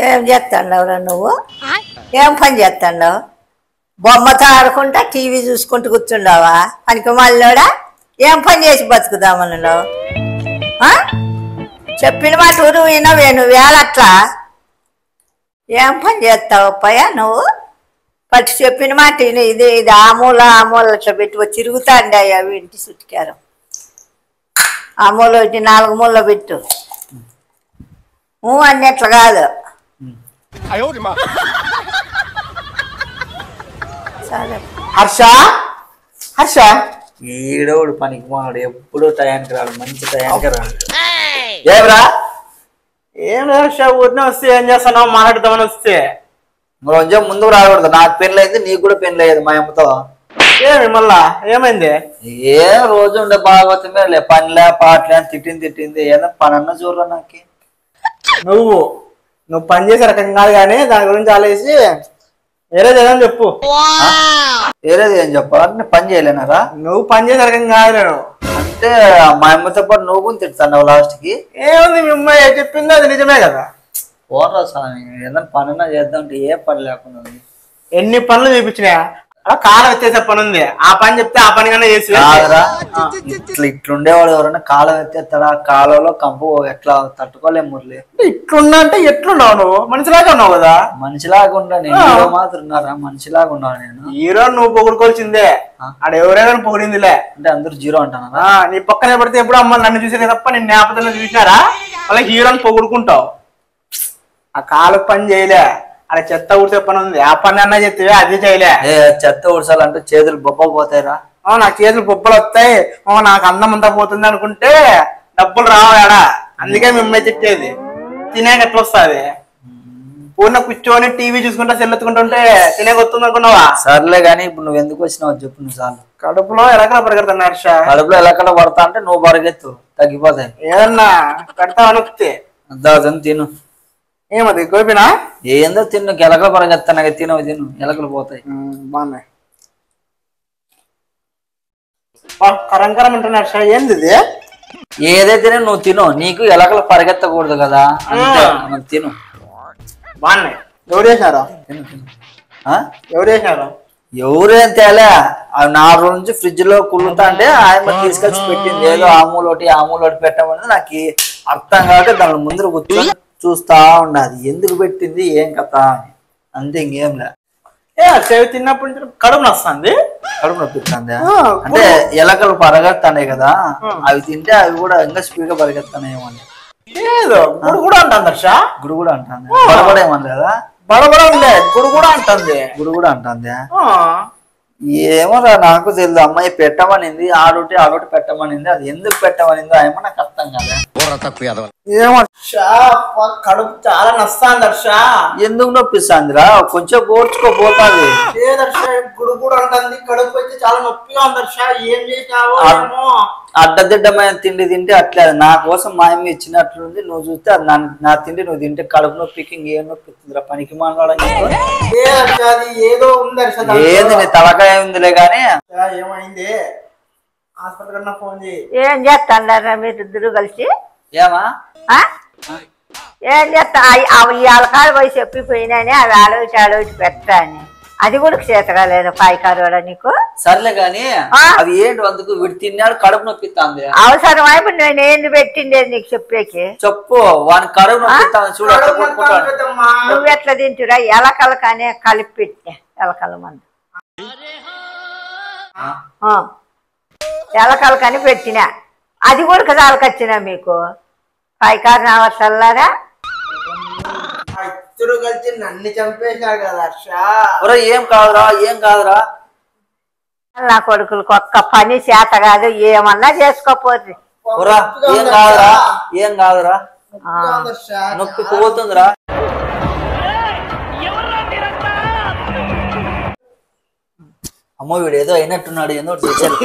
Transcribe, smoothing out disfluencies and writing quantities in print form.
ఏం చేస్తాండవురా నువ్వు? ఏం పని చేస్తాండవు? బొమ్మతో ఆడుకుంటా టీవీ చూసుకుంటూ కూర్చుండవా? పనికి మళ్ళీడా ఏం పని చేసి బతుకుదామన్నావు? చెప్పిన మాట ఊరు వినవే నువ్వేళట్లా ఏం పని చేస్తావు అప్పయ్యా నువ్వు? పట్టి చెప్పిన మాట ఇది ఇది ఆమూల అట్లా పెట్టి తిరుగుతాండి అవి ఇంటి చుట్టుకారం ఆమూల వచ్చి 4 మూలలో పెట్టు అన్నట్లు కాదు. సరే హర్ష హర్ష ఈడోడు పనికి మాడు ఎప్పుడు టయానికి రాడు, మంచి టయానికి రాడు. ఏమరా ఏం లేదు హర్ష, ఊరినే వస్తే ఏం చేస్తున్నావు మాట్లాడదామని వస్తే కొంచెం ముందుకు రాకూడదు. నాకు పెళ్ళి అయింది, నీకు కూడా పెళ్ళి అయ్యేది మా అమ్మతో. ఏమి మళ్ళా ఏమైంది? ఏం రోజు ఉండే భాగవతమే లే, పనిలే పాటలే అని తిట్టింది ఏదో పని అన్న చూడరా నాకు. నువ్వు పని చేసే రకం కాదు కానీ దాని గురించి ఆలోచి ఏరేది ఏదని చెప్పు. ఏరేది ఏం చెప్పాలి? పని చేయలేనారా? నువ్వు పని చేసే రకం కాదు నేను అంటే మా అమ్మతో పాటు నువ్వు కూడా తిడుతున్నావు లాస్ట్ కి. ఏముంది మీ అమ్మాయి చెప్పిందో అది నిజమే కదా. పోరా స్వామి, ఏదైనా పనున్నా చేద్దాం అంటే ఏ పని లేకుండా ఉంది. ఎన్ని పనులు చూపించినాయా? కాలం ఎత్తేసే పని ఉంది, ఆ పని చెప్తే ఆ పని కన్నా చేసి ఇట్లుండేవాడు ఎవరన్నా కాలం ఎత్తేస్తాడా? కాలంలో కంపు ఎట్లా తట్టుకోలేము మురళి. ఇట్లున్నా అంటే ఎట్లున్నావు నువ్వు? మనిషిలాగా ఉన్నావు కదా. మనిషిలాగా ఉన్నా నేను, హీరో మాత్రం ఉన్నారా? మనిషిలాగా ఉన్నావు నేను. హీరో నువ్వు పొగుడుకోవాల్సిందే, ఆడ ఎవరైనా పొగిడిందిలే అంటే అందరూ జీరో అంటానా? నీ పక్కనే పడితే ఎప్పుడు అమ్మ నన్ను చూసేది తప్ప నేను జ్ఞాపకంలో చూసినారా? అలా హీరోని పొగుడుకుంటావు. ఆ కాలు పని చేయలే, అలా చెత్త ఊడ్చే పని ఉంది, ఆ పని అన్నా చెప్తే అది చేయలే. చెత్త ఊడ్చాలంటే చేతులు బొబ్బలు పోతాయిరా. నాకు చేతులు బొబ్బలు వస్తాయి, నాకు అందం అంతా పోతుంది అనుకుంటే డబ్బులు రావాడా? అందుకే మిమ్మల్ని తిట్టేది. తినేక ఎట్లా వస్తుంది? పూర్ణ కూర్చొని టీవీ చూసుకుంటా సెల్లెత్తుకుంటుంటే తినేక వస్తుంది అనుకున్నావా? సర్లే గానీ ఇప్పుడు నువ్వు ఎందుకు వచ్చినావు చెప్పు. నువ్వు చాలు. కడుపులో ఎలకల పరిగెడుతున్నా హర్ష. కడుపులో ఎలకల పడతా అంటే నువ్వు పరిగెత్తు, తగ్గిపోతాయి. ఏదన్నా పెడతావు అనుకుతే అద్దాదని తిను. ఏమది గోపినా? ఏందో తిన్ను, ఎలకలు పరగెత్తాను తిను ఎలకలు పోతాయి. బాగున్నాయి. కరంకరం అంటున్నా. ఏంది ఏదైతే నువ్వు తిను, నీకు ఎలకలు పరిగెత్తకూడదు కదా, తిను. బాగున్నాయి. ఎవరు వేసినారా? ఎవరు వేసినారా? ఎవరేం తేలే, అవి 4 రోజుల నుంచి ఫ్రిడ్జ్ లో కుళ్ళుతా అంటే ఆయన తీసుకొచ్చి పెట్టింది. ఏదో ఆమూలోటి పెట్టమని నాకు అర్థం కాక దాని ముందు కూర్చొని చూస్తా ఉన్నది. ఎందుకు పెట్టింది ఏం కథ అని, అంతే. ఇంకేం లే. సేవ తిన్నప్పటి నుంచి కడుపు నొస్తుంది. కడుపు నొప్పిస్తుంది అంటే ఎలకలు పరిగెత్తానే కదా, అవి తింటే అవి కూడా ఇంకా స్పీడ్ గా పరిగెత్తానేమో అని. ఏదో గుడు కూడా అంటుంది హర్ష. గుడు కూడా అంటుంది. బడబడేమని కదా, బడబడ ఉండే గుడు కూడా అంటుంది. గుడు కూడా అంటుంది. ఏమోరా నాకు తెలియదు. అమ్మాయి పెట్టమనింది, ఆడోటి పెట్టమనింది. అది ఎందుకు పెట్టమనిందో ఏమో నాకు అర్థం కాదు. ఏమో కడుపు చాలా నొస్తాంది హర్ష. ఎందుకు నొప్పిస్తాందిరా? కొంచెం పోర్చుకోపోతాది. గుడు కూడా అంటుంది, కడుపు అయితే చాలా నొప్పిగా ఉంది హర్ష. ఏం చేసినావో అడ్డదిడ్డమైన తిండి తింటే అట్లే. నా కోసం మా అమ్మ ఇచ్చినట్లుంది. నువ్వు చూస్తే అది నా తిండి నువ్వు తింటే కడుపు నొప్పికి ఇంకేం నొప్పిస్తుందిరా? పనికి మాట్లాడని ఏదో ఉంది. ఏంది నీ తలకాయ ఉందిలే గానీ. ఏమైంది? హాస్పిటల్ కన్నా ఫోన్ చేయి. ఏం చేస్తాండారా మీరు ఇద్దరు కలిసి? ఏమా ఏం చేస్తా? అవి అలకాలు పోయి చెప్పిపోయినాని అవి ఆలోచి పెట్టా అని. అది కూడా చేతగా లేదు పాయికారోడా నీకు. సర్లే గాని అవి ఏంటి అందుకు వీడు తిన్నాడు కడుపు నొప్పిస్తాంది. అవసరం అయిపోయి నేను ఏంది పెట్టిండేది నీకు చెప్పేకి? చెప్పు. వాని కడుపు నొప్పిస్తాను చూడు. నువ్వెట్లా తింటురా? ఎలకలు కానీ కలిపి పెట్టా. ఎలకల మందు ఎలకలు కానీ పెట్టినా, అది కూడా కదాలకొచ్చినా మీకు పైకారు రావట్లరా. ఇద్దరు కలిసి నన్ను చంపేశారు కదా హర్ష. ఏం కాదురా నా కొడుకులకు ఒక్క పని చేత కాదు, ఏమన్నా చేసుకోపోతుంది. ఏం కాదురా నొప్పి పోతుందిరా. అమ్మో వీడు ఏదో అయినట్టున్నాడు, ఏదో చేశారు.